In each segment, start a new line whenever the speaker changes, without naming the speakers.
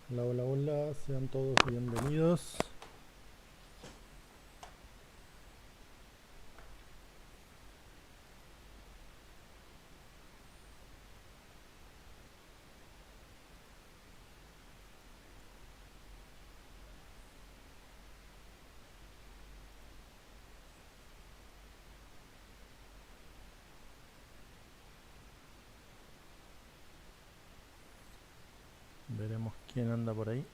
Hola, hola, hola, sean todos bienvenidos. Veremos quién anda por ahí.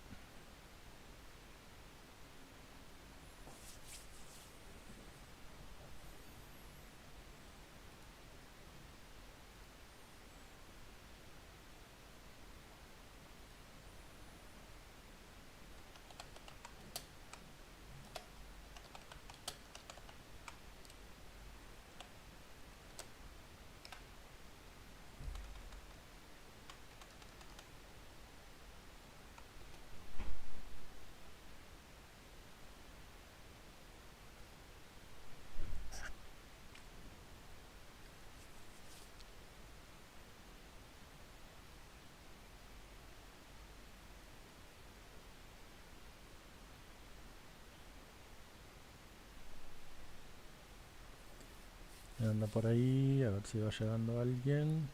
¿Quién anda por ahí? A ver si va llegando alguien.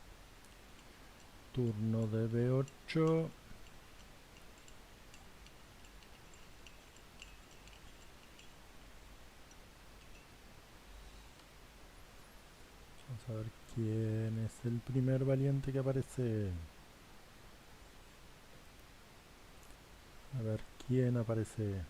Turno de B8. Vamos a ver quién es el primer valiente que aparece. A ver quién aparece.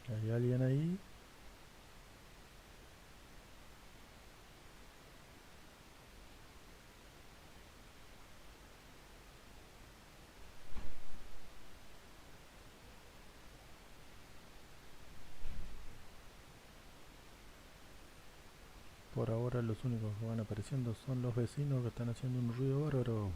¿Hay alguien ahí? Por ahora los únicos que van apareciendo son los vecinos que están haciendo un ruido bárbaro.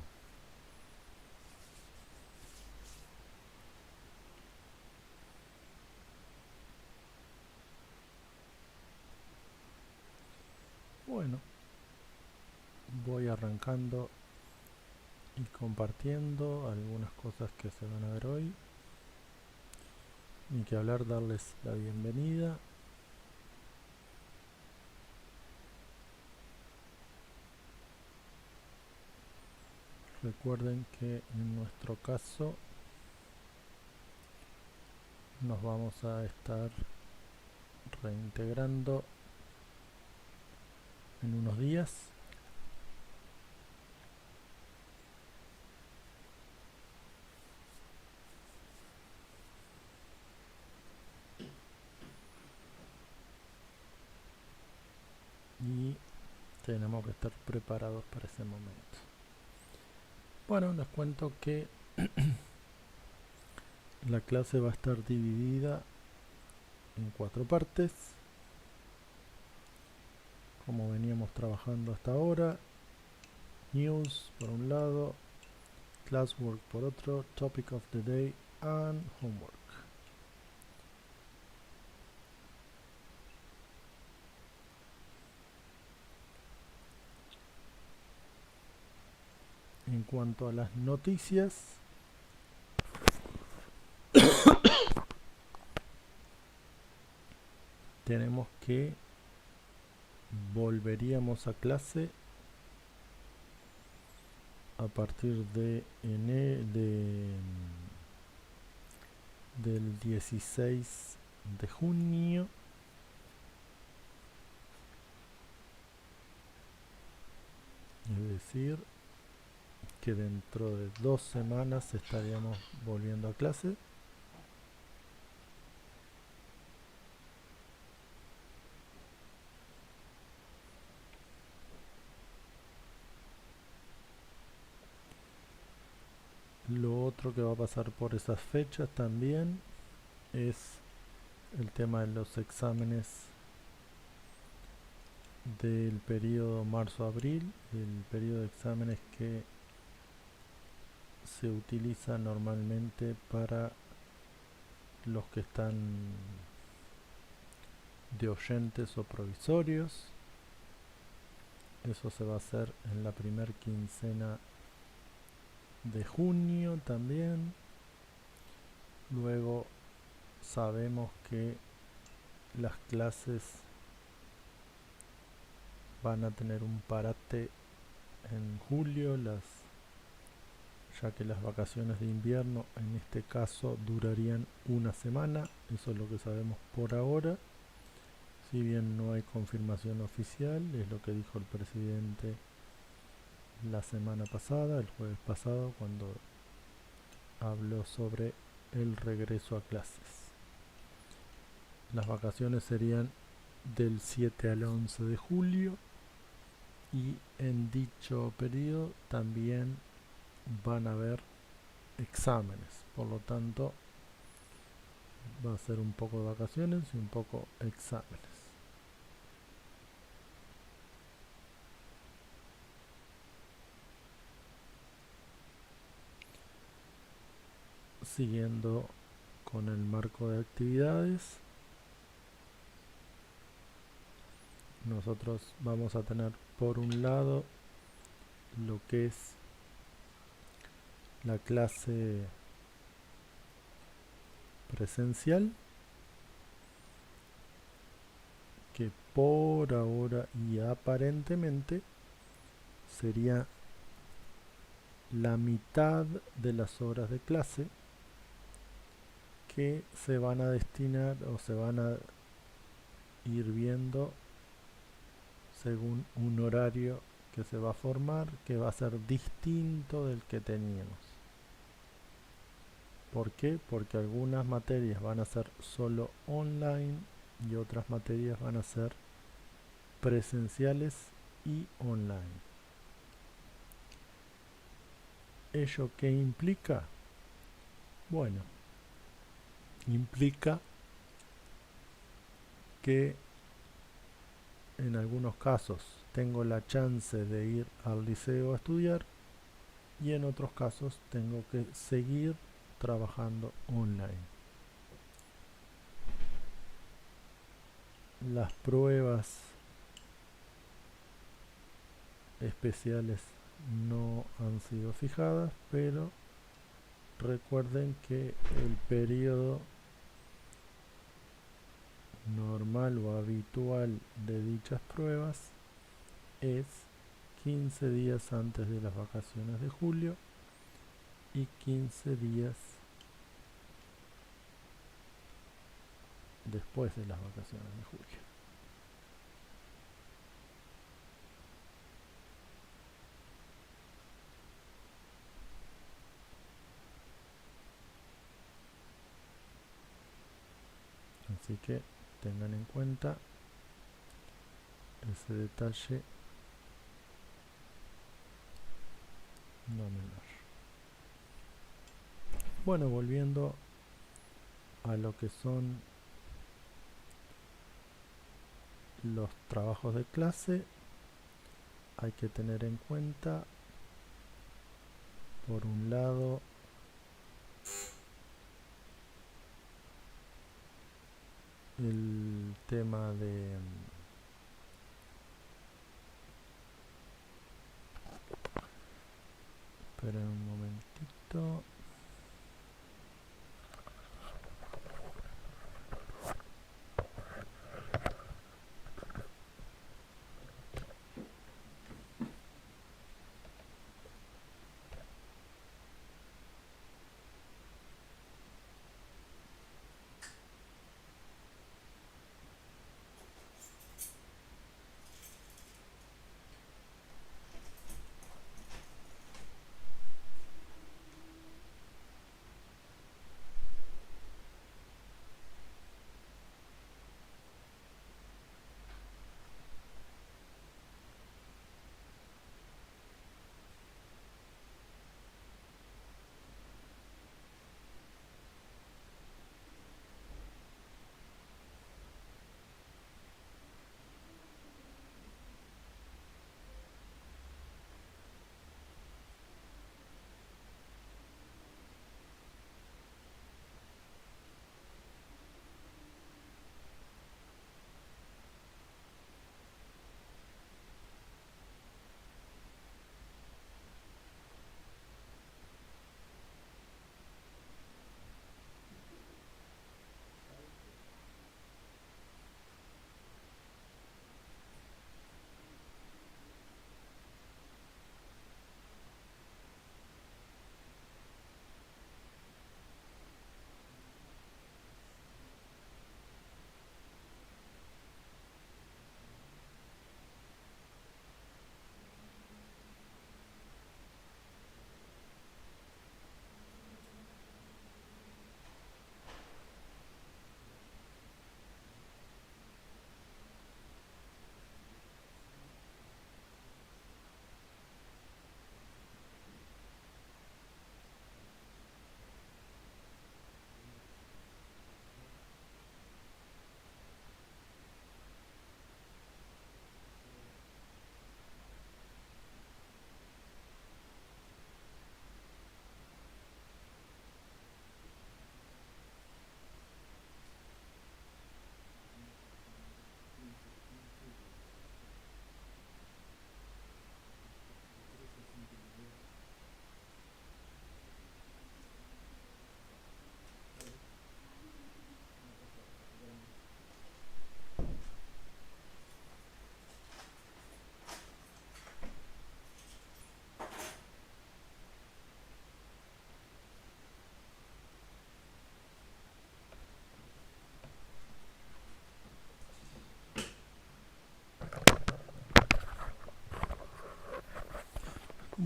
Bueno, voy arrancando y compartiendo algunas cosas que se van a ver hoy. Ni que hablar, darles la bienvenida. Recuerden que en nuestro caso nos vamos a estar reintegrando en unos días. Y tenemos que estar preparados para ese momento. Bueno, les cuento que la clase va a estar dividida en 4 partes, como veníamos trabajando hasta ahora. News por un lado, classwork por otro, topic of the day and homework. En cuanto a las noticias, tenemos que volveríamos a clase a partir del 16 de junio. Es decir, que dentro de 2 semanas estaríamos volviendo a clase. Lo otro que va a pasar por esas fechas también es el tema de los exámenes del periodo marzo-abril, el periodo de exámenes que se utiliza normalmente para los que están de oyentes o provisorios. Eso se va a hacer en la primer quincena de junio también. Luego sabemos que las clases van a tener un parate en julio, ya que las vacaciones de invierno en este caso durarían una semana. Eso es lo que sabemos por ahora. Si bien no hay confirmación oficial, es lo que dijo el presidente la semana pasada, el jueves pasado, cuando habló sobre el regreso a clases. Las vacaciones serían del 7 al 11 de julio y en dicho periodo también van a haber exámenes. Por lo tanto, va a ser un poco de vacaciones y un poco exámenes. Siguiendo con el marco de actividades, nosotros vamos a tener por un lado lo que es la clase presencial, que por ahora y aparentemente sería la mitad de las horas de clase que se van a destinar o se van a ir viendo según un horario que se va a formar, que va a ser distinto del que teníamos. ¿Por qué? Porque algunas materias van a ser solo online y otras materias van a ser presenciales y online. ¿Ello qué implica? Bueno, implica que en algunos casos tengo la chance de ir al liceo a estudiar y en otros casos tengo que seguir trabajando online. Las pruebas especiales no han sido fijadas, pero recuerden que el periodo normal o habitual de dichas pruebas es 15 días antes de las vacaciones de julio y 15 días después de las vacaciones de julio. Así que tengan en cuenta ese detalle no menor. Bueno, volviendo a lo que son los trabajos de clase, hay que tener en cuenta, por un lado, el tema de esperen un momentito.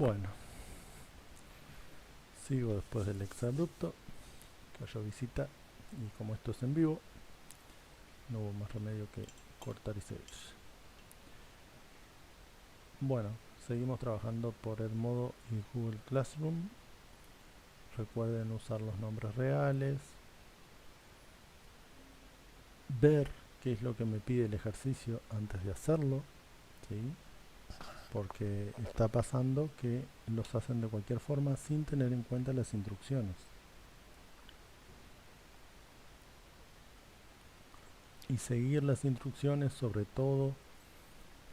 Bueno, sigo después del exabrupto, cayó visita y como esto es en vivo, no hubo más remedio que cortar y seguir. Bueno, seguimos trabajando por Edmodo y Google Classroom. Recuerden usar los nombres reales, ver qué es lo que me pide el ejercicio antes de hacerlo, ¿sí? Porque está pasando que los hacen de cualquier forma sin tener en cuenta las instrucciones. Y seguir las instrucciones, sobre todo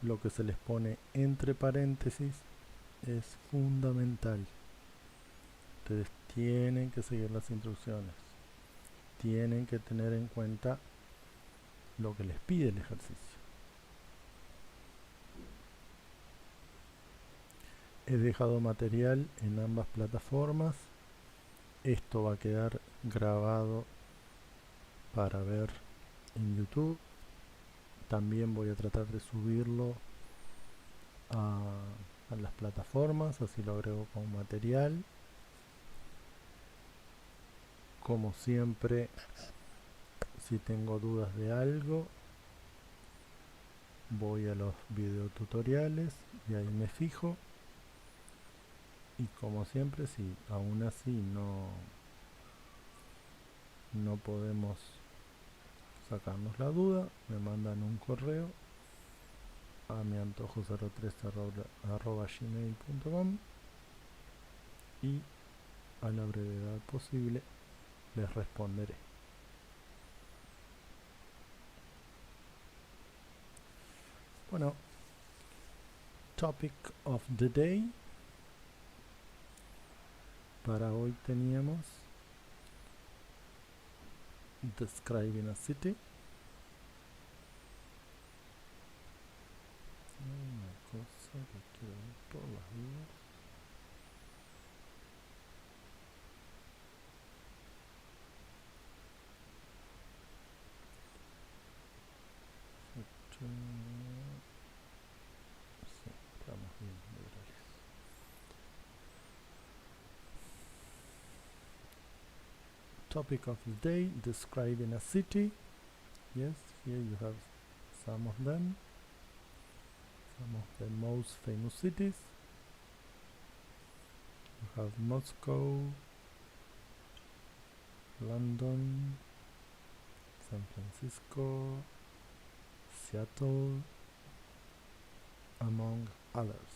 lo que se les pone entre paréntesis, es fundamental. Ustedes tienen que seguir las instrucciones, tienen que tener en cuenta lo que les pide el ejercicio. He dejado material en ambas plataformas. Esto va a quedar grabado para ver en YouTube. También voy a tratar de subirlo a las plataformas, así lo agrego como material. Como siempre, si tengo dudas de algo, voy a los videotutoriales y ahí me fijo. Y como siempre, si aún así no podemos sacarnos la duda, me mandan un correo a miantojo03@gmail.com y a la brevedad posible les responderé. Bueno, topic of the day. Para hoy teníamos describing a city. Una cosa que quiero ver por las dudas. Sí, estamos bien liberales. Topic of the day, describing a city. Yes, here you have some of them, some of the most famous cities. You have Moscow, London, San Francisco, Seattle, among others.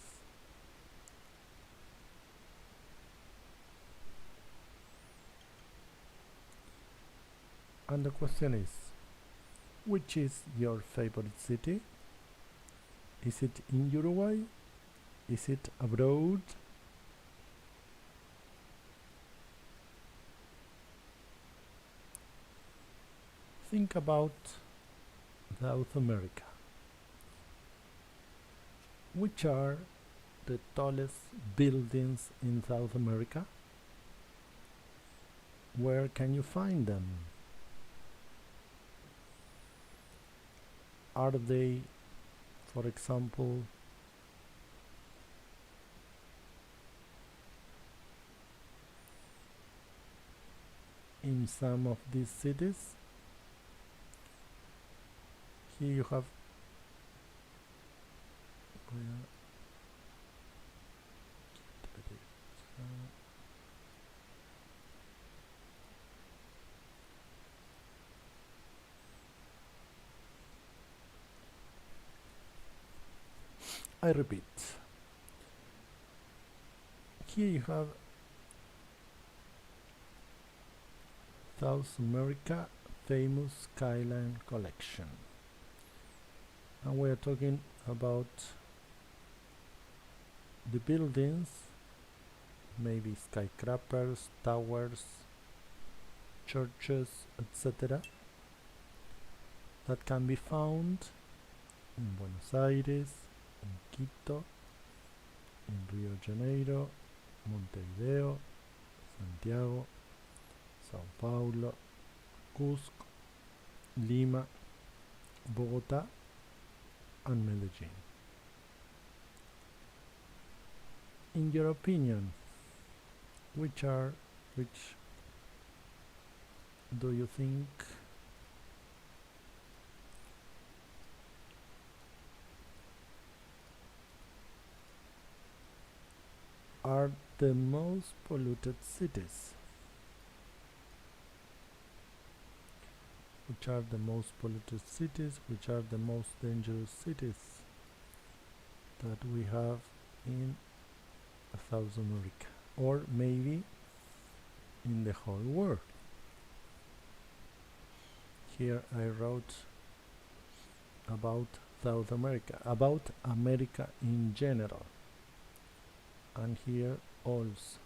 And the question is, which is your favorite city? Is it in Uruguay? Is it abroad? Think about South America. Which are the tallest buildings in South America? Where can you find them? Are they, for example, in some of these cities? Here you have I repeat, here you have South America famous skyline collection, and we are talking about the buildings, maybe skyscrapers, towers, churches, etc., that can be found in Buenos Aires, en Quito, en Río de Janeiro, Montevideo, Santiago, Sao Paulo, Cusco, Lima, Bogotá, and Medellín. In your opinion, which do you think are the most polluted cities? Which are the most polluted cities? Which are the most dangerous cities that we have in South America, or maybe in the whole world? Here I wrote about South America, about America in general, and here also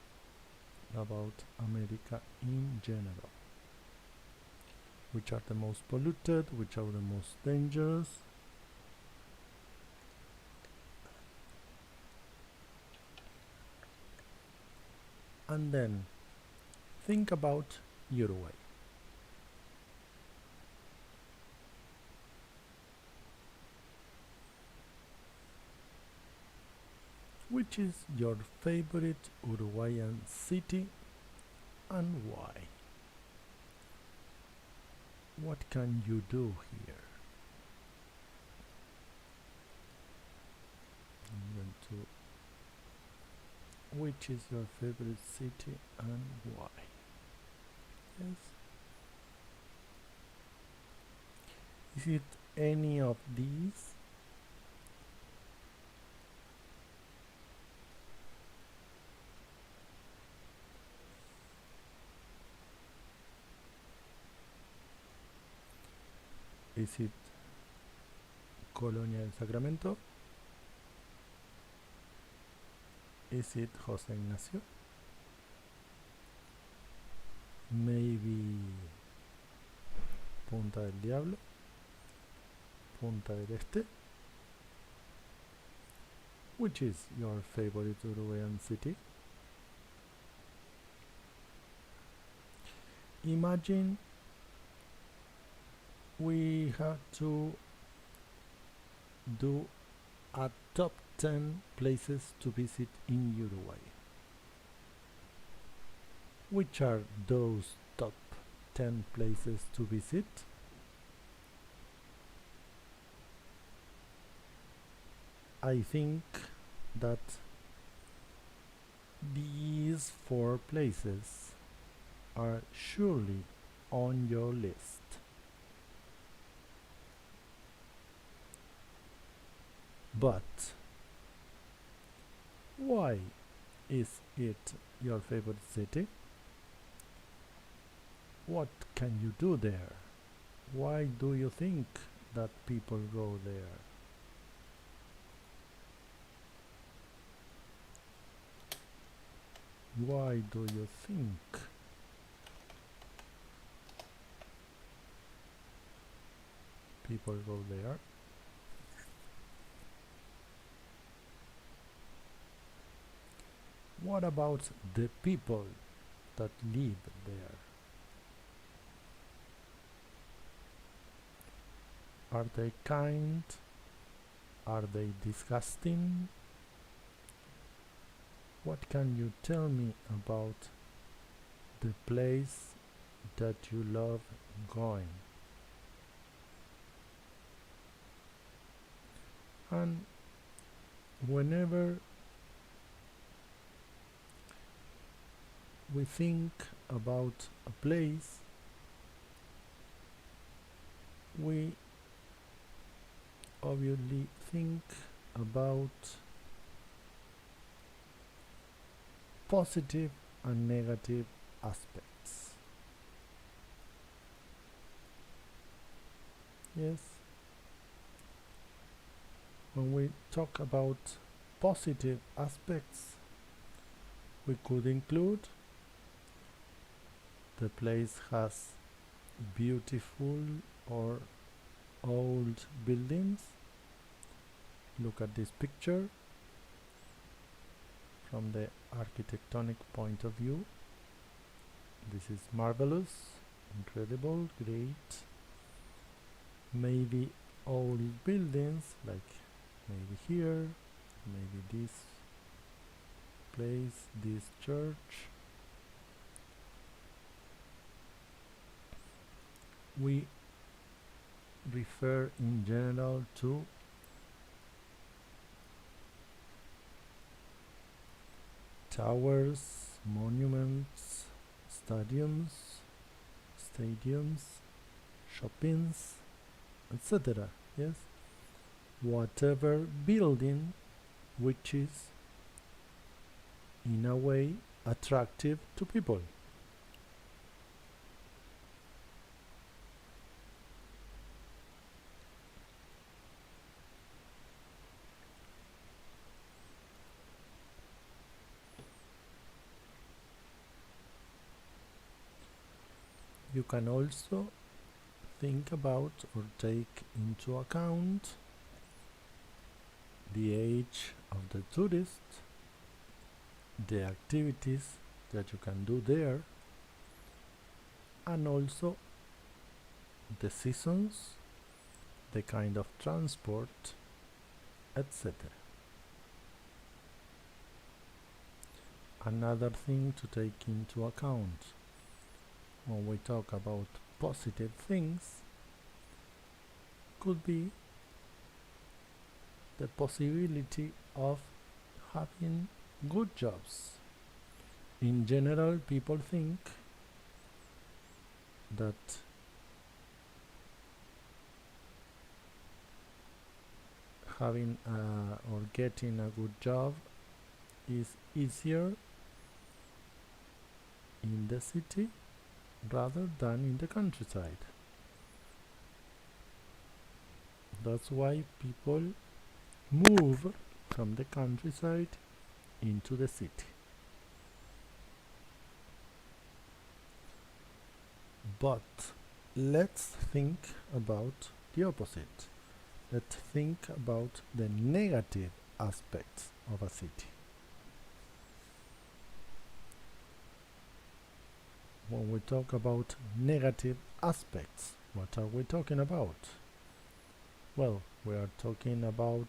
about America in general. Which are the most polluted, which are the most dangerous. And then think about Uruguay. Which is your favorite Uruguayan city and why? What can you do here? I'm going to. Which is your favorite city and why? Yes. Is it any of these? Is it Colonia del Sacramento? Is it José Ignacio? Maybe Punta del Diablo? Punta del Este? Which is your favorite Uruguayan city? Imagine we have to do a top 10 places to visit in Uruguay. Which are those top 10 places to visit? I think that these 4 places are surely on your list. But why is it your favorite city? What can you do there? Why do you think that people go there? Why do you think people go there? What about the people that live there? Are they kind? Are they disgusting? What can you tell me about the place that you love going? And whenever we think about a place, we obviously think about positive and negative aspects. Yes. When we talk about positive aspects, we could include the place has beautiful or old buildings. Look at this picture from the architectonic point of view. This is marvelous, incredible, great. Maybe old buildings, like maybe here, maybe this place, this church. We refer in general to towers, monuments, stadiums, shoppings, etc. Yes, whatever building which is in a way attractive to people. You can also think about or take into account the age of the tourist, the activities that you can do there, and also the seasons, the kind of transport, etc. Another thing to take into account when we talk about positive things could be the possibility of having good jobs. In general, people think that having or getting a good job is easier in the city rather than in the countryside. That's why people move from the countryside into the city. But let's think about the opposite. Let's think about the negative aspects of a city. When we talk about negative aspects, what are we talking about? Well, we are talking about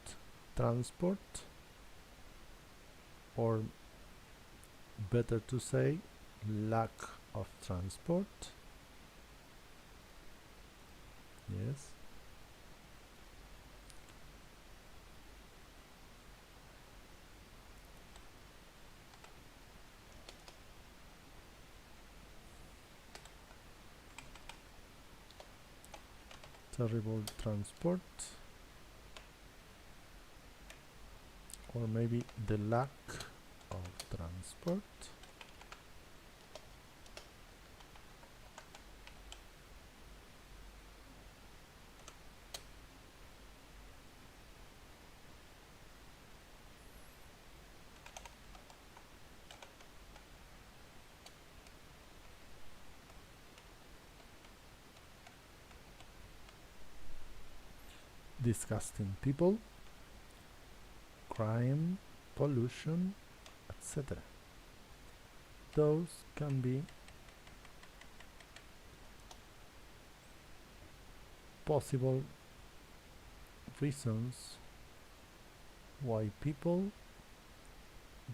transport, or better to say, lack of transport. Yes. Terrible transport, or maybe the lack of transport. Disgusting people, crime, pollution, etc. Those can be possible reasons why people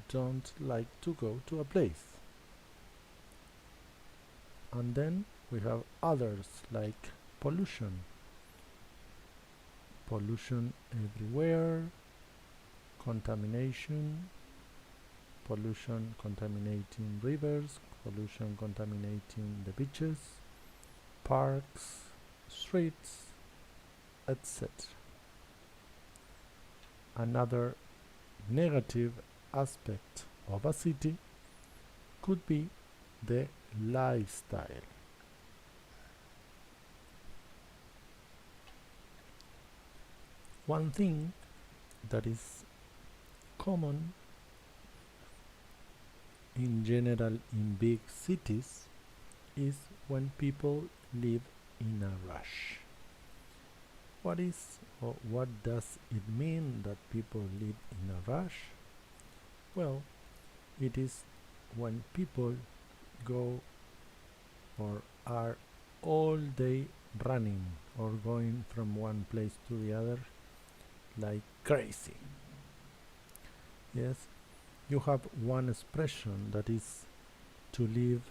don't like to go to a place. And then we have others like pollution. Pollution everywhere, contamination, pollution contaminating rivers, pollution contaminating the beaches, parks, streets, etc. Another negative aspect of a city could be the lifestyle. One thing that is common in general in big cities is when people live in a rush. What does it mean that people live in a rush? Well, it is when people go or are all day running or going from one place to the other like crazy. Yes, You have one expression that is to live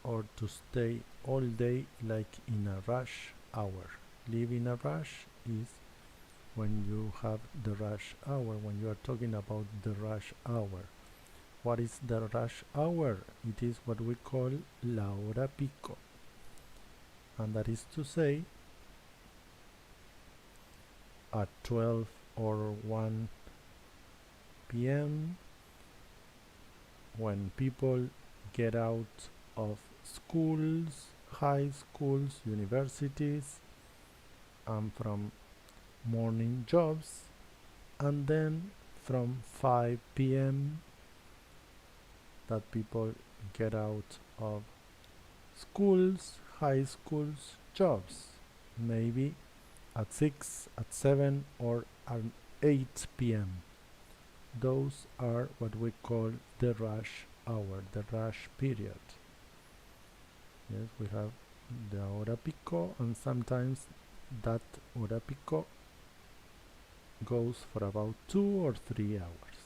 or to stay all day like in a rush hour. Live in a rush is when you have the rush hour, when you are talking about the rush hour. What is the rush hour? It is what we call la hora pico. And that is to say, at 12 or 1 p.m., when people get out of schools, high schools, universities, and from morning jobs, and then from 5 p.m. that people get out of schools, high schools, jobs, maybe at 6, at 7, or at 8 p.m. Those are what we call the rush hour, the rush period. Yes, we have the hora pico, and sometimes that hora pico goes for about 2 or 3 hours.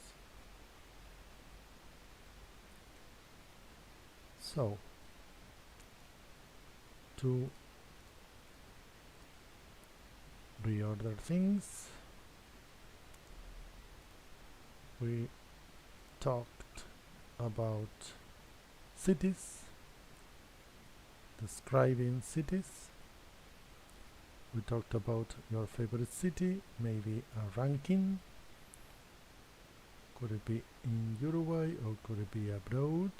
So, to reorder things, we talked about cities, describing cities. We talked about your favorite city, maybe a ranking. Could it be in Uruguay or could it be abroad?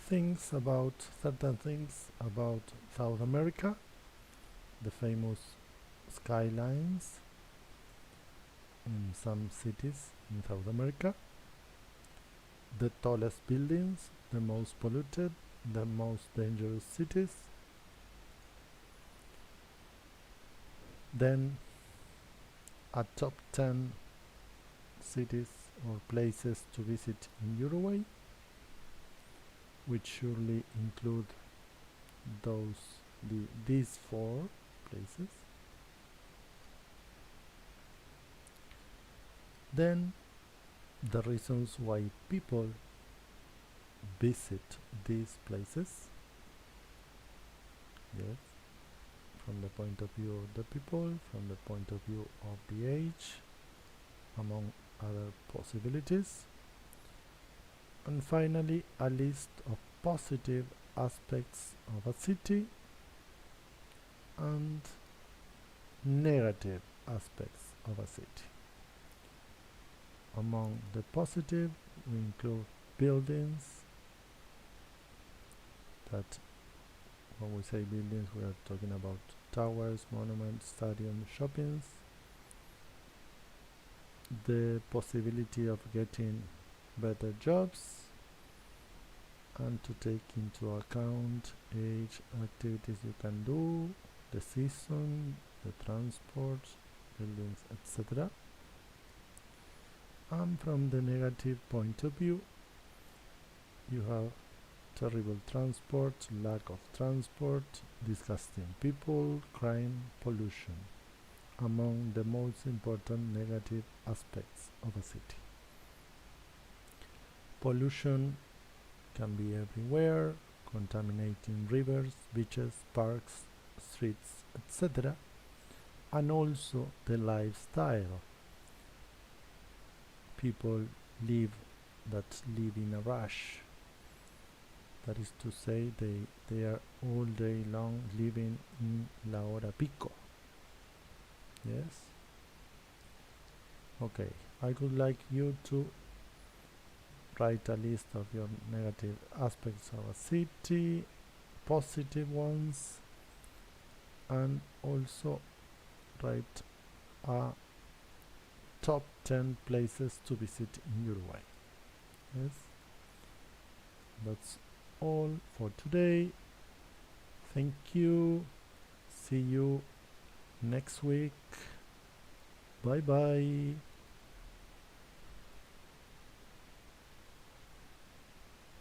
Certain things about South America, the famous skylines in some cities in South America, the tallest buildings, the most polluted, the most dangerous cities. Then a top 10 cities or places to visit in Uruguay, which surely include these 4 places. Then the reasons why people visit these places. Yes, from the point of view of the people, from the point of view of the age, among other possibilities. And finally, a list of positive aspects of a city and negative aspects of a city. Among the positive, we include buildings, that when we say buildings, we are talking about towers, monuments, stadiums, shoppings, the possibility of getting better jobs, and to take into account age, activities you can do, the season, the transport, buildings, etc. And from the negative point of view, you have terrible transport, lack of transport, disgusting people, crime, pollution, among the most important negative aspects of a city. Pollution can be everywhere, contaminating rivers, beaches, parks, streets, etc. And also the lifestyle. People live in a rush. That is to say, they are all day long living in la hora pico. Yes? Okay, I would like you to write a list of your negative aspects of a city, positive ones, and also write a top 10 places to visit in Uruguay. Yes? That's all for today. Thank you. See you next week. Bye bye.